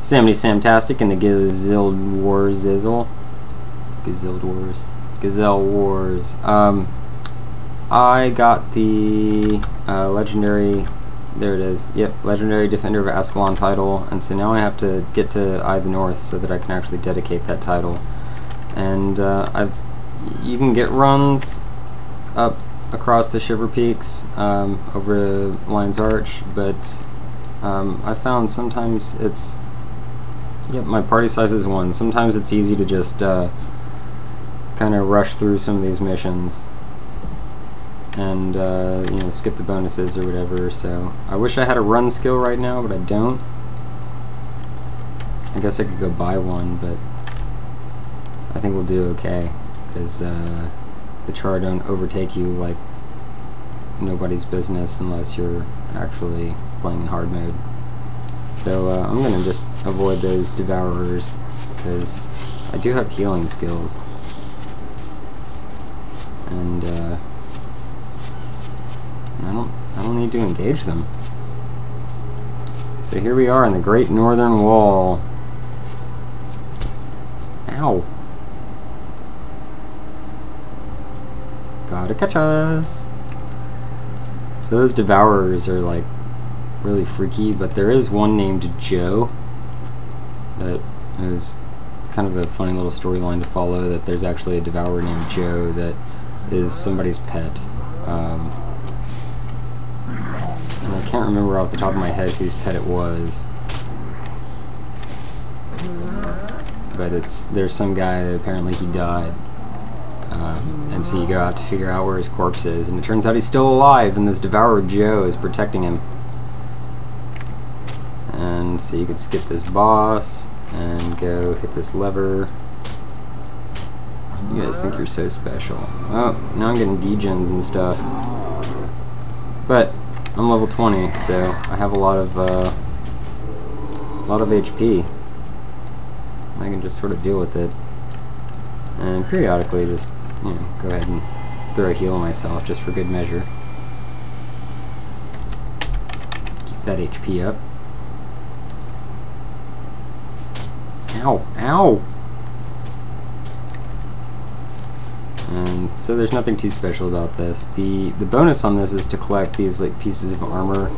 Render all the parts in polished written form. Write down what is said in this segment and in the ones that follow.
Samtastic in the Gazelle Wars Izzle. Gazelle Wars. I got the Legendary, there it is, yep, Legendary Defender of Ascalon title, and so now I have to get to Eye of the North so that I can actually dedicate that title. And you can get runs up across the Shiver Peaks over Lion's Arch, but I found sometimes it's, yep, my party size is 1. Sometimes it's easy to just kind of rush through some of these missions and you know, skip the bonuses or whatever. So I wish I had a run skill right now, but I don't. I guess I could go buy one, but I think we'll do okay because the char don't overtake you like nobody's business unless you're actually playing in hard mode. So I'm going to just avoid those devourers because I do have healing skills, and I don't need to engage them. So here we are in the Great Northern Wall. Ow! Gotta catch us! So those devourers are like really freaky, but there is one named Joe that is kind of a funny little storyline to follow, that there's actually a devourer named Joe that is somebody's pet. And I can't remember off the top of my head whose pet it was, but there's some guy that apparently he died, and so you go out to figure out where his corpse is, and it turns out he's still alive, and this devourer Joe is protecting him. And so you could skip this boss and go hit this lever. You guys think you're so special. Oh, now I'm getting degens and stuff. But I'm level 20, so I have a lot of HP. I can just sort of deal with it, and periodically just, you know, go ahead and throw a heal on myself just for good measure. Keep that HP up. Ow! Ow! And so there's nothing too special about this. The bonus on this is to collect these like pieces of armor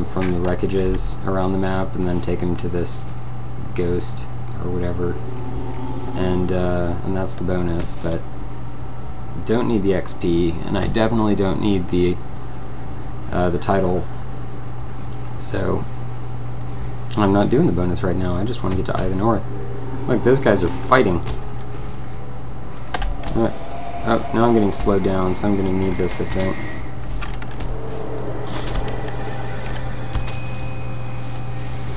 from the wreckages around the map, and then take them to this ghost or whatever, and that's the bonus. But don't need the XP, and I definitely don't need the title. So I'm not doing the bonus right now. I just want to get to Eye of the North. Look, those guys are fighting. Oh, now I'm getting slowed down, so I'm going to need this, I think.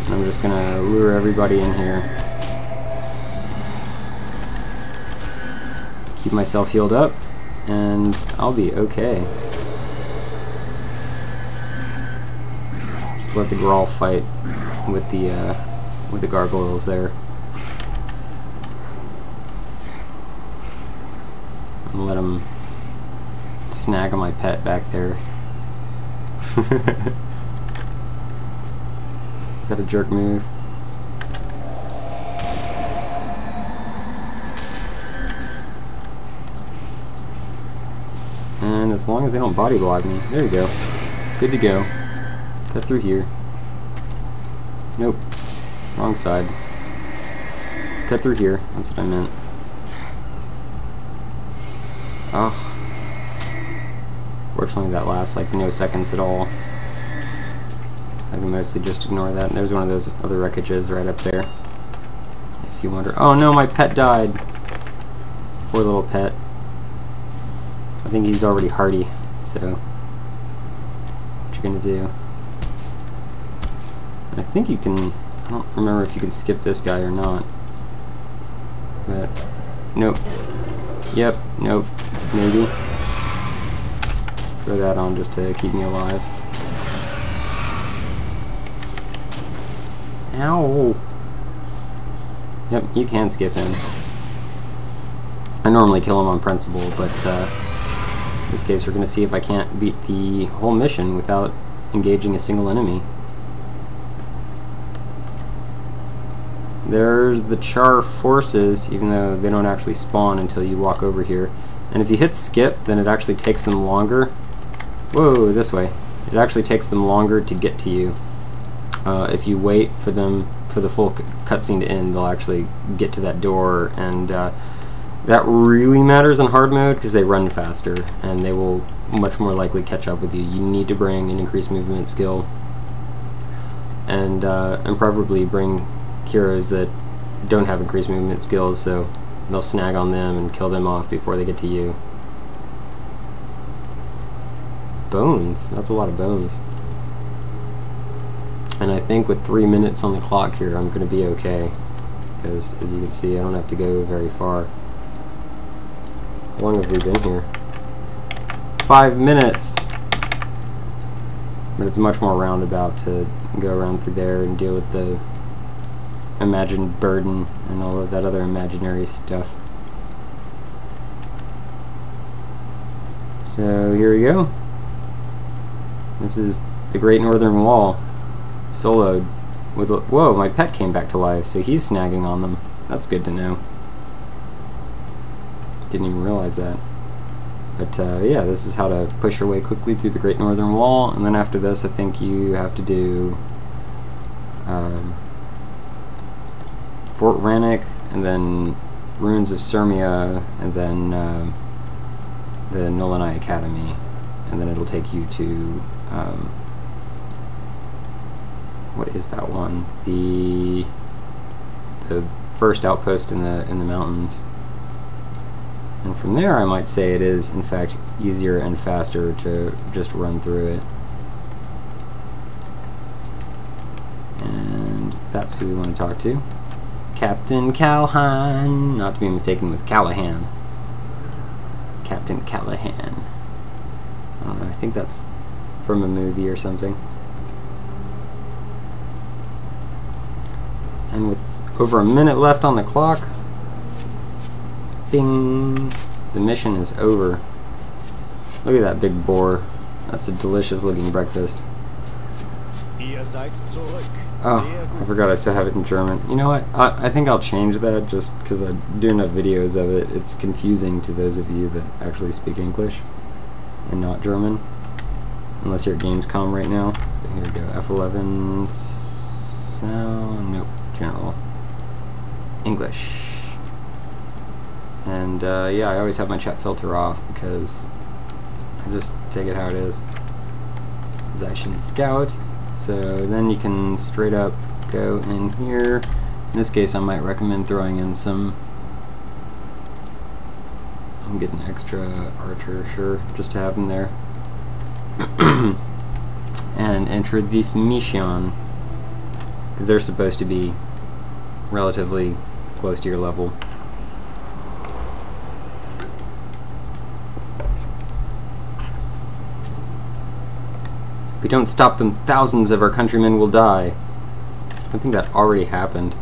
And I'm just going to lure everybody in here. Keep myself healed up, and I'll be okay. Just let the Grawl fight with the gargoyles there. And let him snag on my pet back there. Is that a jerk move? And as long as they don't body block me, there you go. Good to go. Cut through here. Nope. Wrong side. Cut through here. That's what I meant. Oh. Fortunately that lasts like no seconds at all. I can mostly just ignore that. And there's one of those other wreckages right up there. If you wonder. Oh no, my pet died. Poor little pet. I think he's already hardy, so what you gonna do? And I think you can, I don't remember if you can skip this guy or not. But nope. Yep, nope. Maybe. Throw that on just to keep me alive. Ow! Yep, you can skip him. I normally kill him on principle, but in this case we're going to see if I can't beat the whole mission without engaging a single enemy. there's the char forces, even though they don't actually spawn until you walk over here. And if you hit skip, then it actually takes them longer. Whoa, this way. It actually takes them longer to get to you. If you wait for them for the full cutscene to end, they'll actually get to that door, and that really matters in hard mode because they run faster and they will much more likely catch up with you. You need to bring an increased movement skill, and preferably bring heroes that don't have increased movement skills, so they'll snag on them and kill them off before they get to you. Bones. That's a lot of bones. And I think with 3 minutes on the clock here, I'm going to be okay. Because, as you can see, I don't have to go very far. How long have we been here? 5 minutes! But it's much more roundabout to go around through there and deal with the imagined burden and all of that other imaginary stuff. So, here we go. This is the Great Northern Wall. Soloed with whoa, my pet came back to life, so he's snagging on them. That's good to know. Didn't even realize that. But yeah, this is how to push your way quickly through the Great Northern Wall, and then after this I think you have to do Fort Rannoch, and then Ruins of Sirmia, and then the Nulani Academy, and then it'll take you to what is that one? The first outpost in the mountains. And from there, I might say it is in fact easier and faster to just run through it. And that's who we want to talk to. Captain Callahan, not to be mistaken with Callahan. Captain Callahan. I don't know, I think that's from a movie or something. And with over a minute left on the clock, bing, the mission is over. Look at that big boar. That's a delicious looking breakfast. Oh, I forgot I still have it in German. You know what? I think I'll change that just because I do enough videos of it. It's confusing to those of you that actually speak English and not German. Unless you're at Gamescom right now. So here we go. F11 sound. Nope. General. English. And yeah, I always have my chat filter off because I just take it how it is. Possession Scout. So then you can straight up go in here. In this case, I might recommend throwing in some. I'm getting extra archer, sure, just to have them there. And enter this mission because they're supposed to be relatively close to your level. If we don't stop them, thousands of our countrymen will die. I think that already happened.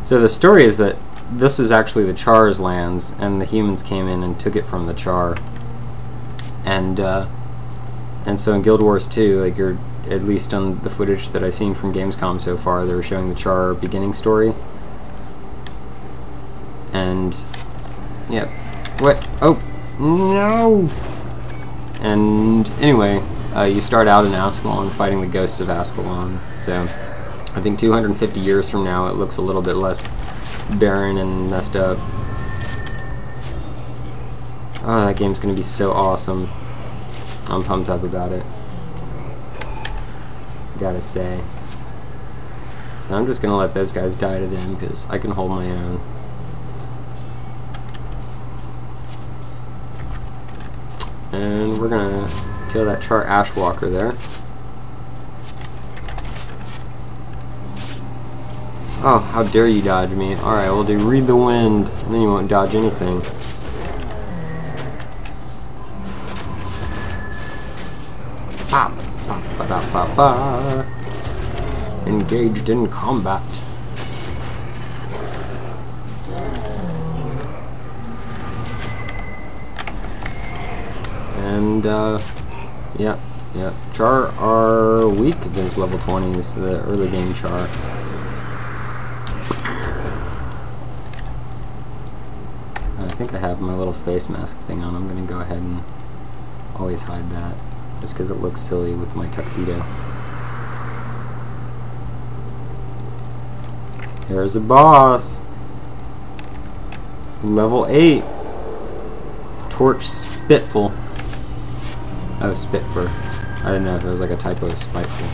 So the story is that this is actually the Char's lands, and the humans came in and took it from the Char. And so in Guild Wars 2, like you're at least on the footage that I've seen from Gamescom so far, they were showing the Char beginning story. And yeah, what? Oh no! And anyway. You start out in Ascalon fighting the ghosts of Ascalon, so I think 250 years from now it looks a little bit less barren and messed up. Oh, that game's gonna be so awesome. I'm pumped up about it, gotta say. So I'm just gonna let those guys die to them because I can hold my own. And we're gonna kill that Char Ashwalker there. Oh, how dare you dodge me. Alright, we'll do Read the Wind, and then you won't dodge anything. Ba, ba, ba, da, ba, ba. Engaged in combat. And, yeah. Char are weak against level 20s, the early game Char. think I have my little face mask thing on. I'm going to go ahead and always hide that, just because it looks silly with my tuxedo. There's a boss. Level 8. Torch Spitful. Oh, Spitfur. I didn't know if it was like a typo of spiteful.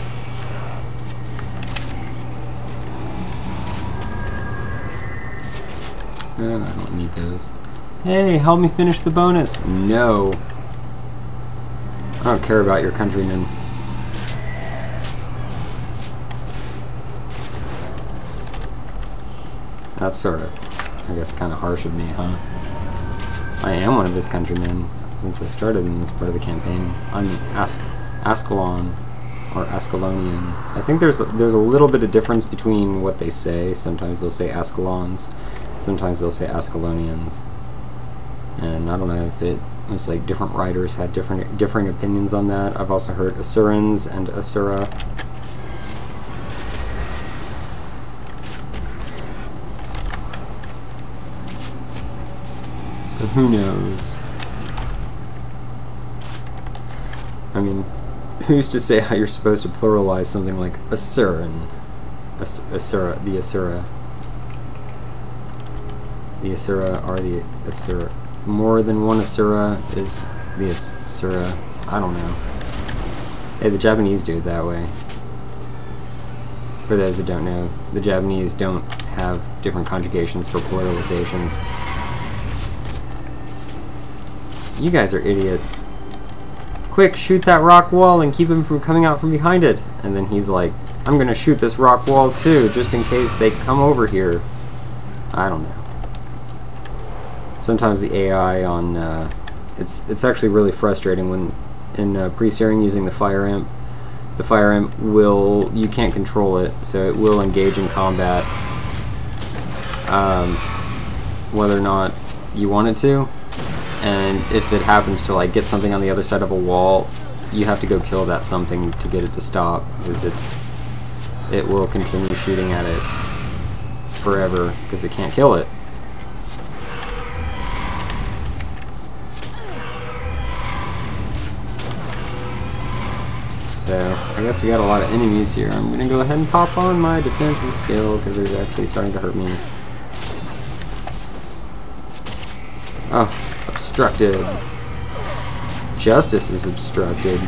I don't need those. Hey, help me finish the bonus. No. I don't care about your countrymen. That's sort of, I guess, kind of harsh of me, huh? I am one of his countrymen since I started in this part of the campaign. I'm Ascalon, or Ascalonian. I think there's a little bit of difference between what they say. Sometimes they'll say Ascalons, sometimes they'll say Ascalonians. And I don't know if it was like different writers had differing opinions on that. I've also heard Asurans and Asura. So who knows? I mean, who's to say how you're supposed to pluralize something like Asuran? Asura, the Asura. The Asura are the Asura. More than one Asura is the Asura. I don't know. Hey, the Japanese do it that way. For those that don't know, the Japanese don't have different conjugations for pluralizations. You guys are idiots. Quick, shoot that rock wall and keep him from coming out from behind it. And then he's like, I'm gonna shoot this rock wall too, just in case they come over here. I don't know. Sometimes the AI on, it's actually really frustrating when in pre-searing using the fire amp will, you can't control it, so it will engage in combat whether or not you want it to. And if it happens to like get something on the other side of a wall, you have to go kill that something to get it to stop, because it will continue shooting at it forever because it can't kill it. So I guess we got a lot of enemies here. I'm gonna go ahead and pop on my defensive skill because they're actually starting to hurt me. Oh. Obstructed. Justice is obstructed.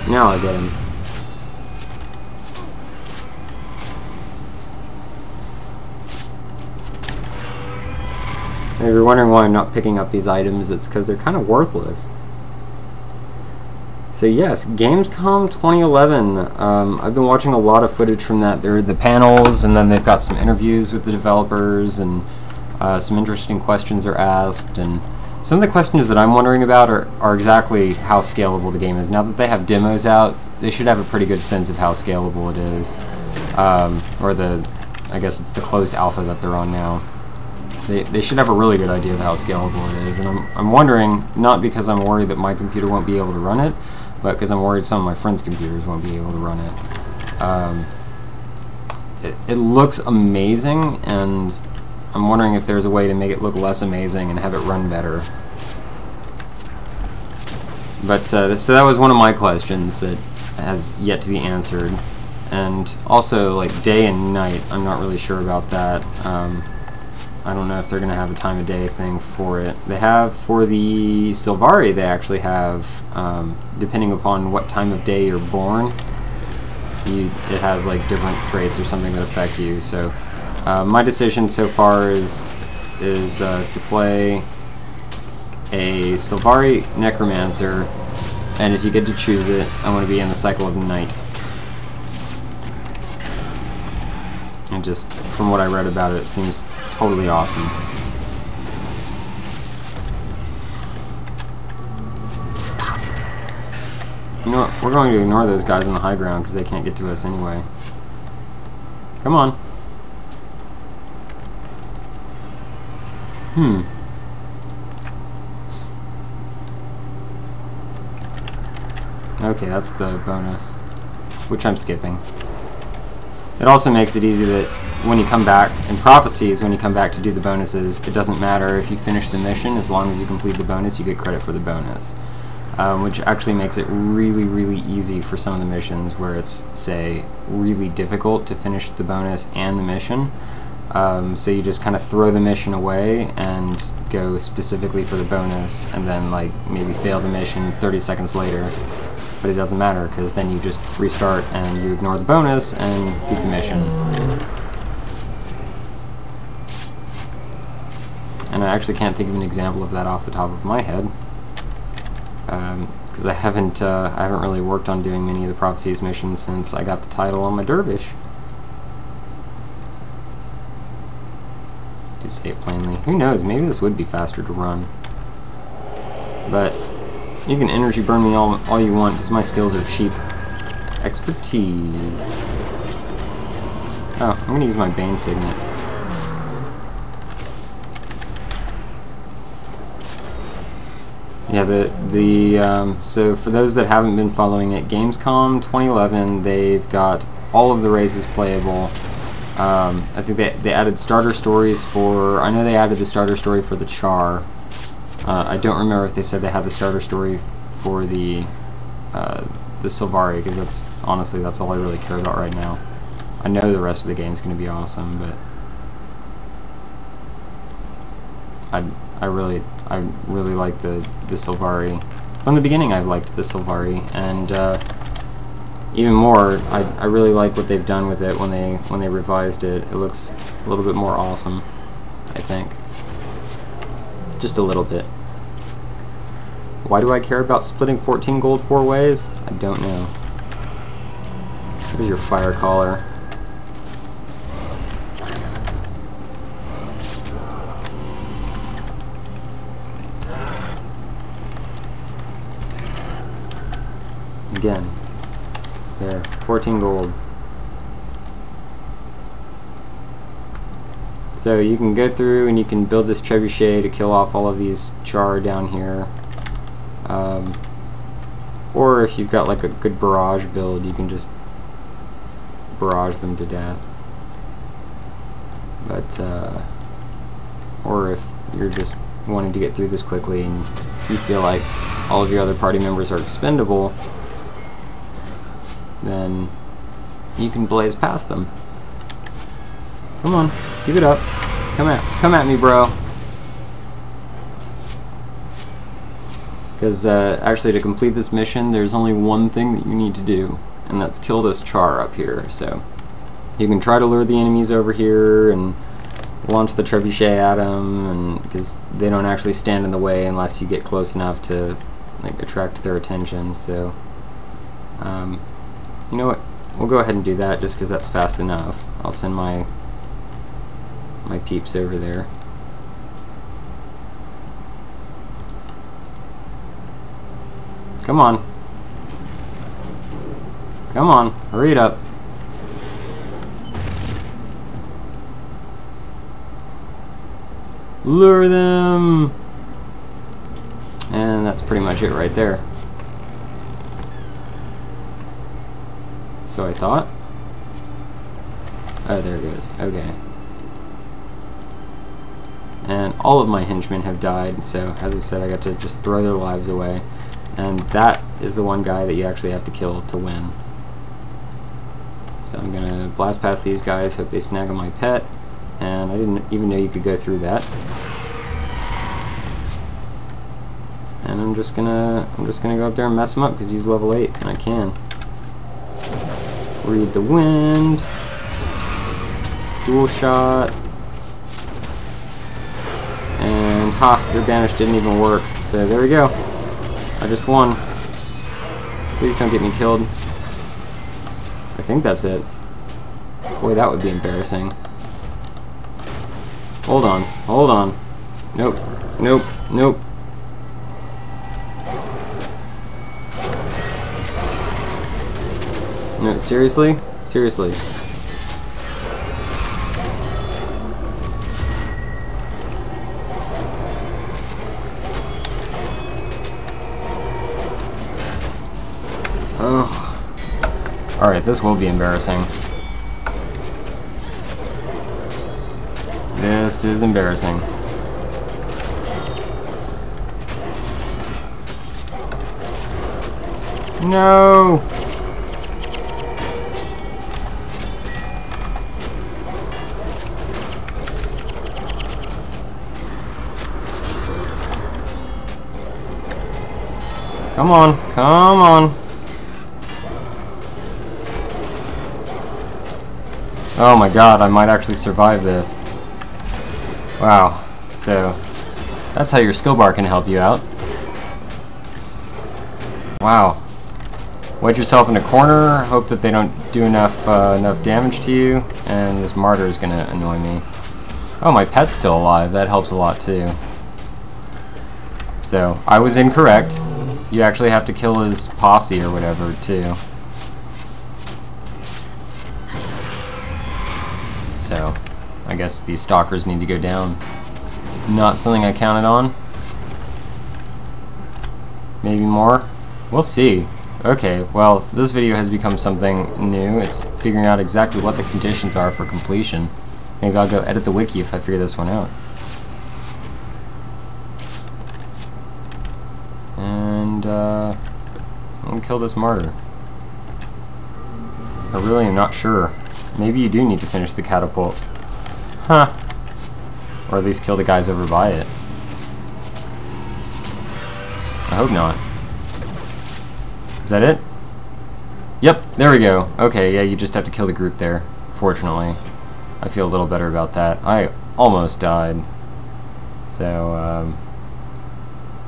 Now I get him. If you're wondering why I'm not picking up these items, it's because they're kind of worthless. So yes, Gamescom 2011. I've been watching a lot of footage from that. There are the panels, and then they've got some interviews with the developers, and some interesting questions are asked. And some of the questions that I'm wondering about are exactly how scalable the game is. Now that they have demos out, they should have a pretty good sense of how scalable it is. I guess it's the closed alpha that they're on now. They should have a really good idea of how scalable it is. And I'm wondering, not because I'm worried that my computer won't be able to run it, but because I'm worried some of my friends' computers won't be able to run it. It looks amazing, and I'm wondering if there's a way to make it look less amazing and have it run better. But so that was one of my questions that has yet to be answered. And also, like, day and night, I'm not really sure about that. I don't know if they're going to have a time of day thing for it. They have, for the Sylvari, they actually have, depending upon what time of day you're born, it has like different traits or something that affect you. So my decision so far is to play a Sylvari Necromancer, and if you get to choose it, I want to be in the cycle of the night. And just from what I read about it, it seems totally awesome. You know what? We're going to ignore those guys on the high ground because they can't get to us anyway. Come on. Okay, that's the bonus, which I'm skipping. It also makes it easy that when you come back, in Prophecies, when you come back to do the bonuses, it doesn't matter if you finish the mission, as long as you complete the bonus, you get credit for the bonus. Which actually makes it really, really easy for some of the missions where it's, say, really difficult to finish the bonus and the mission. So you just kind of throw the mission away and go specifically for the bonus, and then like maybe fail the mission 30 seconds later. But it doesn't matter, because then you just restart and you ignore the bonus and beat the mission. And I actually can't think of an example of that off the top of my head, because I haven't really worked on doing many of the Prophecies missions since I got the title on my dervish. To say it plainly, who knows? Maybe this would be faster to run, but you can energy burn me all you want, because my skills are cheap. Expertise. Oh, I'm gonna use my Bane Signet. Yeah, so for those that haven't been following it, Gamescom 2011, they've got all of the races playable. I think they added starter stories for, I know they added the starter story for the Char. I don't remember if they said they had the starter story for the Sylvari, because honestly that's all I really care about right now. I know the rest of the game is going to be awesome, but I really like the Sylvari. From the beginning I've liked the Sylvari, and even more, I really like what they've done with it when they revised it. It looks a little bit more awesome, I think. Just a little bit. Why do I care about splitting 14 gold 4 ways? I don't know. There's your fire caller. Again. There, 14 gold. So you can go through and you can build this trebuchet to kill off all of these Char down here. Or if you've got like a good barrage build, you can just barrage them to death. But, or if you're just wanting to get through this quickly and you feel like all of your other party members are expendable, then you can blaze past them. Come on, keep it up. Come at me, bro. Because actually, to complete this mission, there's only one thing that you need to do, and that's kill this Char up here. So you can try to lure the enemies over here and launch the trebuchet at them, and because they don't actually stand in the way unless you get close enough to like attract their attention. So you know what? We'll go ahead and do that just because that's fast enough. I'll send my peeps over there. Come on. Come on, hurry it up. Lure them! And that's pretty much it right there. So I thought. Oh, there it goes. Okay. And all of my henchmen have died, so as I said, I got to just throw their lives away. And that is the one guy that you actually have to kill to win. So I'm gonna blast past these guys, hope they snag on my pet, and I didn't even know you could go through that. And I'm just gonna go up there and mess him up because he's level 8 and I can. Read the wind. Dual shot. And ha, your banish didn't even work. So there we go. I just won. Please don't get me killed. I think that's it. Boy, that would be embarrassing. Hold on, hold on. Nope, nope, nope. No, seriously? Seriously. Ugh. Alright, this will be embarrassing. This is embarrassing. No! Come on, come on. Oh my god, I might actually survive this. Wow. So, that's how your skill bar can help you out. Wow. Wedge yourself in a corner, hope that they don't do enough damage to you, and this martyr is gonna annoy me. Oh, my pet's still alive. That helps a lot too. So, I was incorrect. You actually have to kill his posse or whatever too. So, I guess these stalkers need to go down. Not something I counted on. Maybe more? We'll see. Okay, well, this video has become something new. It's figuring out exactly what the conditions are for completion. Maybe I'll go edit the wiki if I figure this one out. And, I'll kill this martyr. I really am not sure. Maybe you do need to finish the catapult. Huh. Or at least kill the guys over by it. I hope not. Is that it? Yep, there we go. Okay, yeah, you just have to kill the group there. Fortunately. I feel a little better about that. I almost died. So,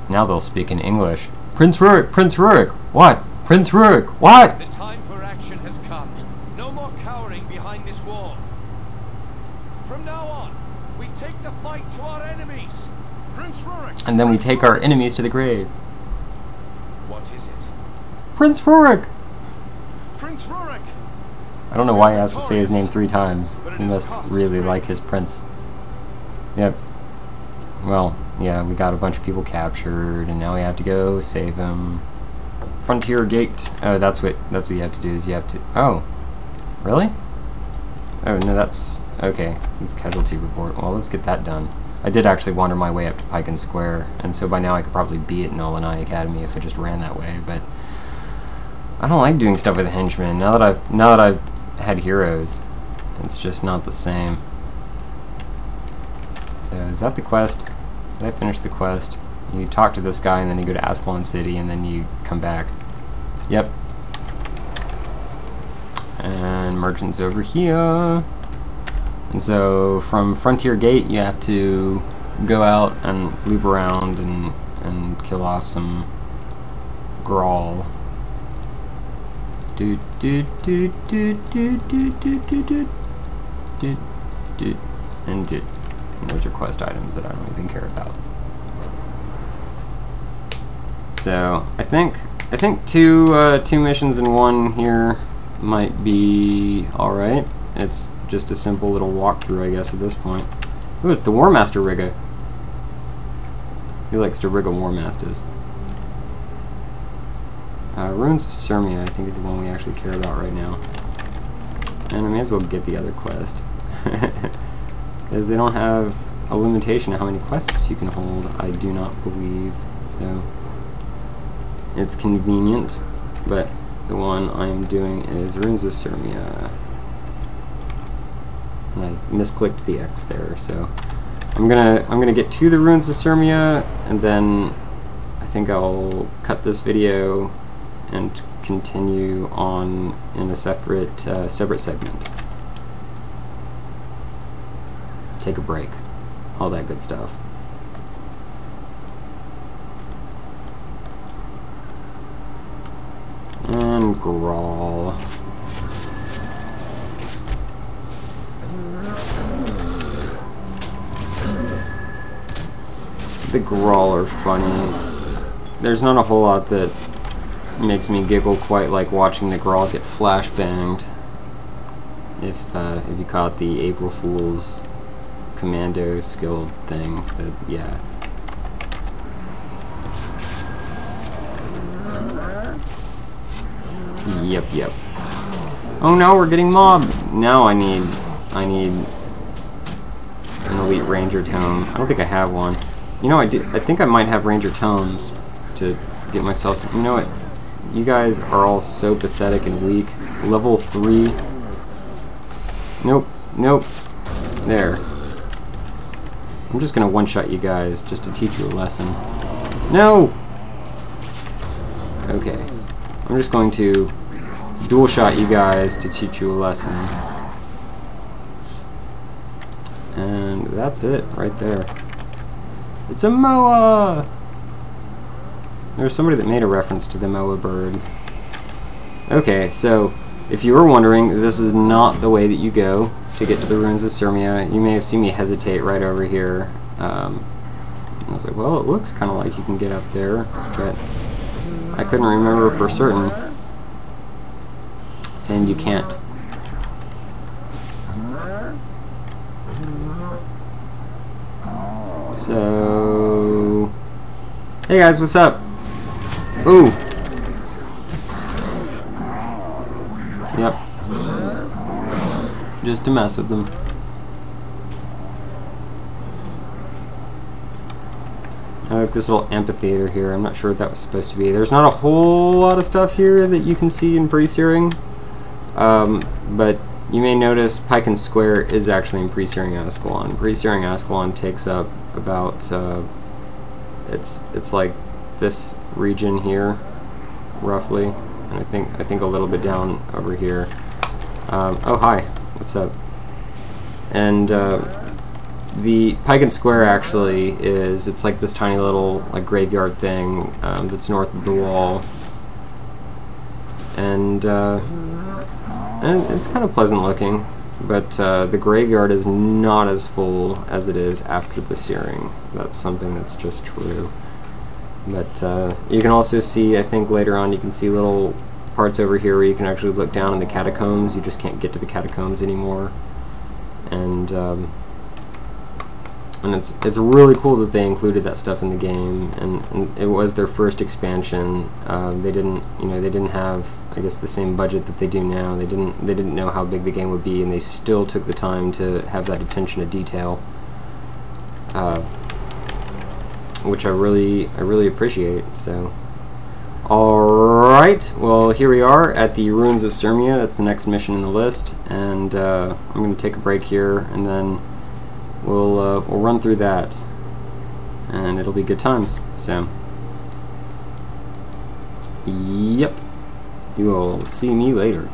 now they'll speak in English. Prince Rurik! Prince Rurik! What? Prince Rurik! What? The time for action has come. No more cowering behind this wall. From now on, we take the fight to our enemies. Prince Rurik! And then we take our enemies to the grave. What is it? Prince Rurik! Prince Rurik! I don't know why he has to say his name 3 times. He must really like his prince. Yep. Well, yeah, we got a bunch of people captured, and now we have to go save him. Frontier Gate. Oh, that's what you have to do, is you have to... Oh. Really? Oh, no, that's... Okay. It's casualty report. Well, let's get that done. I did actually wander my way up to Pike Square, and so by now I could probably be at Nolanai Academy if I just ran that way, but... I don't like doing stuff with henchmen. Now that I've had heroes, it's just not the same. So, is that the quest? Did I finish the quest? You talk to this guy, and then you go to Ascalon City, and then you come back. Yep. And merchant's over here. And so, from Frontier Gate, you have to go out and loop around and kill off some Grawl. And those are quest items that I don't even care about. So I think two missions in one here might be all right. It's just a simple little walkthrough, I guess, at this point. Ooh, it's the War Master Rigga. He likes to rig a War Masters. Ruins of Sirmia, I think, is the one we actually care about right now. And I may as well get the other quest. Because they don't have a limitation of how many quests you can hold, I do not believe. So, it's convenient, but the one I am doing is Ruins of Sirmia. And I misclicked the X there, so I'm gonna get to the Ruins of Sirmia, and then I think I'll cut this video and continue on in a separate segment. Take a break, all that good stuff. And Grawl. The Grawl are funny. There's not a whole lot that makes me giggle quite like watching the Grawl get flashbanged. If you caught the April Fool's commando skill thing, but yeah. Yep. Oh no, we're getting mobbed. Now I need an elite ranger tome. I don't think I have one. You know, I think I might have ranger tomes to get myself some. You know what? You guys are all so pathetic and weak. Level 3. Nope. Nope. There. I'm just gonna one-shot you guys just to teach you a lesson. No! Okay. I'm just going to dual-shot you guys to teach you a lesson. And that's it right there. It's a moa! There's somebody that made a reference to the moa bird. Okay, so if you were wondering, this is not the way that you go to get to the ruins of Sirmia. You may have seen me hesitate right over here. I was like, well, it looks kind of like you can get up there, but I couldn't remember for certain. And you can't. So, hey guys, what's up? Ooh. Yep. Just to mess with them. I like this little amphitheater here. I'm not sure what that was supposed to be. There's not a whole lot of stuff here that you can see in pre-searing. But you may notice Pike and Square is actually in pre-searing Ascalon. Pre-searing Ascalon takes up about it's like this region here, roughly, and I think a little bit down over here. Oh hi, what's up? And the Pike and Square actually it's like this tiny little like graveyard thing that's north of the wall, and it's kind of pleasant looking, but the graveyard is not as full as it is after the searing. That's something that's just true. But you can also see, I think later on, you can see little parts over here where you can actually look down in the catacombs. You just can't get to the catacombs anymore. And it's really cool that they included that stuff in the game, and it was their first expansion. They didn't have, I guess, the same budget that they do now. They didn't know how big the game would be, and they still took the time to have that attention to detail, which I really appreciate. So, all right, well, here we are at the Ruins of Sirmia. That's the next mission in the list, and I'm going to take a break here, and then we'll run through that, and it'll be good times. So, yep, you will see me later.